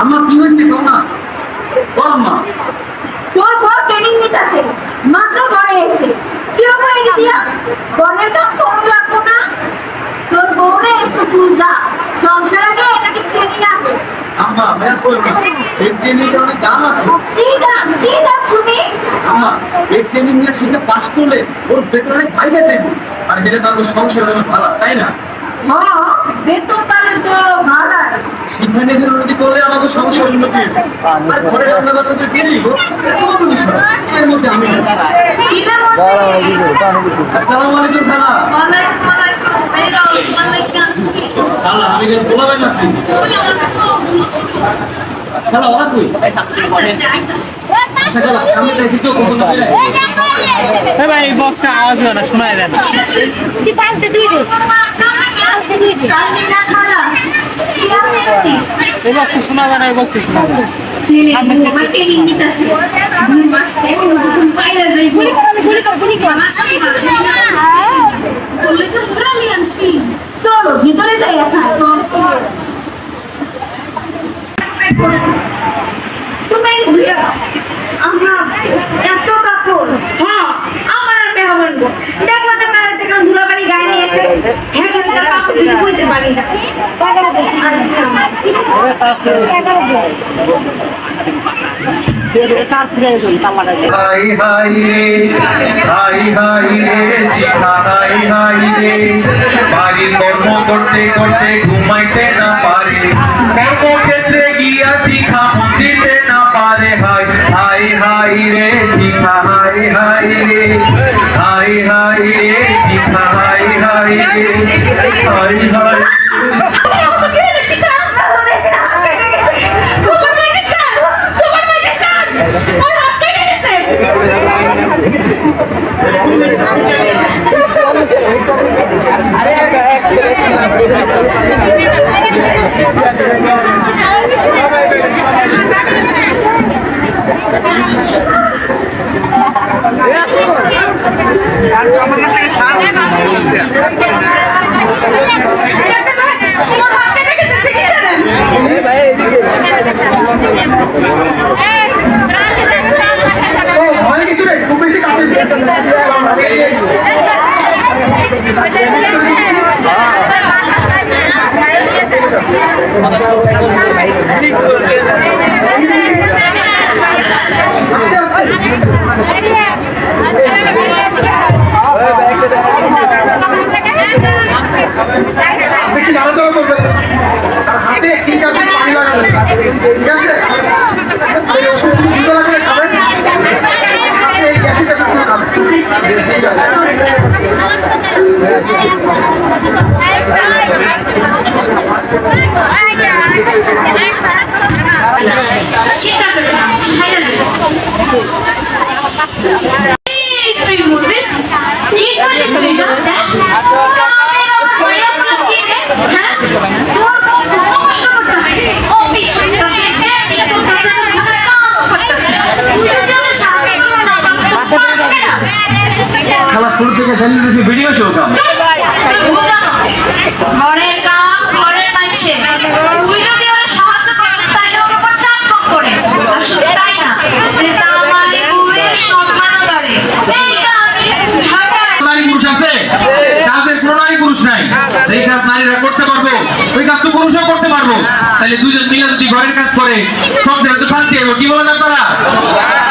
আম্মা কি হয়েছে কও না বল আম্মা তোর বউ ট্রেনিং নিতেছে মাত্র ঘরে এসে কি হবে এই দিয়া ঘরের কাম কম লাগতো না তোর বউরে একটু বুঝা সংসার আগে এটাকে ট্রেনিং আছে আম্মা মেস কই না এই ট্রেনিং এর অনেক দাম আছে কি দাম শুনি আম্মা এই ট্রেনিং নিয়ে শিখে পাস করলে ওর বেতনে পাইবে যাইবো আর এটা তার সংসার হবে ভালো তাই না হ্যাঁ বেতন পালে তো ভাড়া শিক্ষা নিজের উন্নতি করলে আমাকে সংসার উন্নতি আর ঘরে রান্না বান্না তো গেলি কত বিষয় এর মধ্যে আমি আসসালামু আলাইকুম খালা খালা আমি কেন বলাবেন আছি খালা ওরা কই আচ্ছা খালা আমি চাইছি তো পছন্দ করে এ ভাই বক্সে আওয়াজ হয় না শোনা যায় না কি পাঁচ দে দিবি এই বক্সে শোনা যায় না এই বক্সে শোনা যায় আমার ট্রেনিং নিতেছে 2 মাস বাইরে যাইবো বলে তো ঘুরালি আনছি চলো ভিতরে যাই এখন তুমি ঘুরে আমরা এত কাপড় হ্যাঁ আমার আর মেহমান গো দেখো না মেলা থেকে ধুলাবাড়ি গায়ে নিয়েছে হ্যাঁ গেলে কাপড় দিয়ে বইতে পারি না হাই হাই রে হাই হাই রে শিখা হাই হাই রে বাড়ি কর্ম করতে করতে ঘুমাইতে না পারে কর্মক্ষেত্রে গিয়া শিখা মন দিতে না পারে হাই হাই হাই রে শিখা হাই হাই রে হাই হাই রে শিখা হাই হাই রে হাই হাই শুরু থেকে চালিয়ে দিয়েছি ভিডিও শো কাম ঘরের কাম ঘরের মাইছে তুই যদি ওরা সাহায্য করিস তাহলে ওর উপর চাপ কম করে আসলে তাই না যে জামাই বউয়ের সম্মান করে এইটা আমি নারী পুরুষ আছে কাজের কোনো নারী পুরুষ নাই সেই কাজ নারীরা করতে পারবো ওই কাজ তো পুরুষও করতে পারবো তাহলে দুজন মিলে যদি ঘরের কাজ করে সংসারে তো শান্তি হবে কি বলেন আপনারা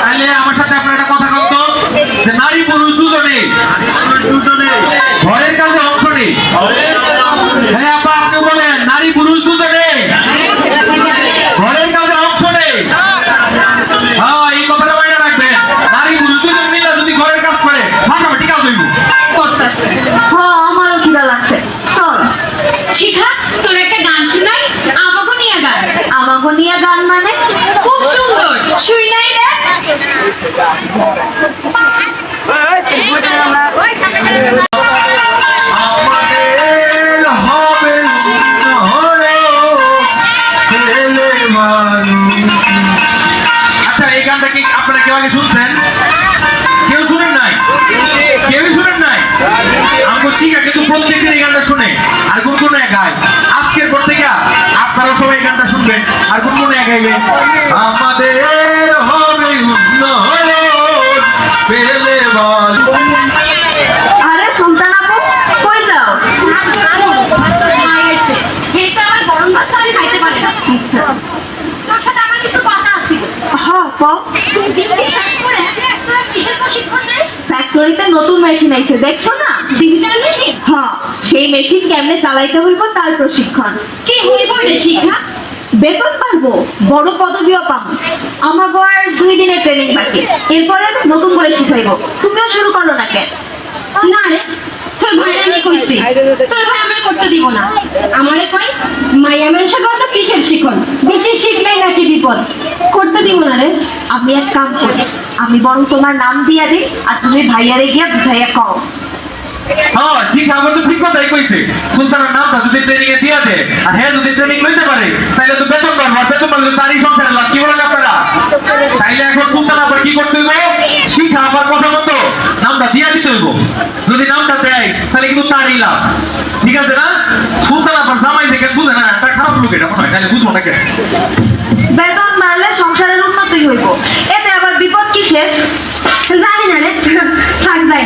তাহলে আমার সাথে আপনারা একটা কথা বলতো যে নারী পুরুষ দুজনে ঘরের কাজে অংশ নেই হ্যাঁ আপা আপনি বলেন নারী পুরুষ দুজনে ঘরের কাজে অংশ নেই হ্যাঁ এই কথাটা মনে রাখবেন নারী পুরুষ দুজন মিলে যদি ঘরের কাজ করে ফাটাফাটি কাজ হইব করতেছে হ্যাঁ আমারও খিদা লাগছে চল শিখা তোর একটা গান শোনাই আমাকে নিয়ে গান মোহনিয়া গান মানে খুব সুন্দর, শুই নাই রে? আমাদের হবে ছেলে মানুষ। আচ্ছা, এই গানটা কি আপনারা কেউ আগে শুনছেন? কেউ শুনেন নাই? কেউই শুনেন নাই? আমাকে শিখা কিন্তু প্রত্যেকদিন এই গানটা শুনে আর গুনগুনে গায়। আজকের পর থেকে আপনারা সবাই এই গানটা শুনবেন আর গুনগুনে গাইবেন। আমাদের হবে উন্নয়ন পেলে বল। আরে সুলতান আপু, কই যাও? এটা আমার গরম ভাত ছাড়া খাইতে পারে না। তোর সাথে আমার কিছু কথা আছে। হ্যাঁ, কও। তুই ডিগ্রি শেষ করে একটা কিসের প্রশিক্ষণ নিস? ফ্যাক্টরিতে নতুন মেশিন আইছে, দেখছো না? Digital machine? হ্যাঁ, সেই মেশিন কেমনে চালাইতে হইব তার প্রশিক্ষণ। কি হইব রে শিখা? বেতন পারবো, বড় পদবিও পাবো। আমাকে আর 2 দিনের ট্রেনিং বাকি, এরপরে নতুন করে শিখাইবো। তুমিও শুরু করো না কেন? না রে, তোর ভাই আমি কইছি তোর ভাই আমার করতে দিব না। আমারে কই মাইয়া মানুষ কত কিসের শিখন, বেশি শিখলেই নাকি বিপদ। করতে দিব না রে। আমি এক কাম করি, আমি বরং তোমার নাম দিয়া দিই আর তুমি ভাইয়ারে গিয়া বুঝাইয়া কও। হ্যাঁ, শিখা আমার তো ঠিক কথাই কইছে। সুলতানের নামটা যদি ট্রেনিং এ দিয়া দেয় আর হ্যাঁ যদি ট্রেনিং লইতে পারে তাহলে তো বেতন পাবো, আর বেতন পাবো তারই সংসারের লাভ। কি বলেন আপনারা? তাইলে এখন সুলতান আবার কি করতে হইব? শিখা আবার কথা মতো নামটা দিয়া দিতে হইব। যদি নামটা দেয় তাহলে কিন্তু তারই লাভ, ঠিক আছে না? সুলতান আবার জামাই দেখে বুঝে না, একটা খারাপ লোক এটা মনে হয়, তাহলে বুঝবো না কেন? বেতন বাড়লে সংসারের উন্নতি হইব, এতে আবার বিপদ কিসের? জানি না রে, থাক যাই।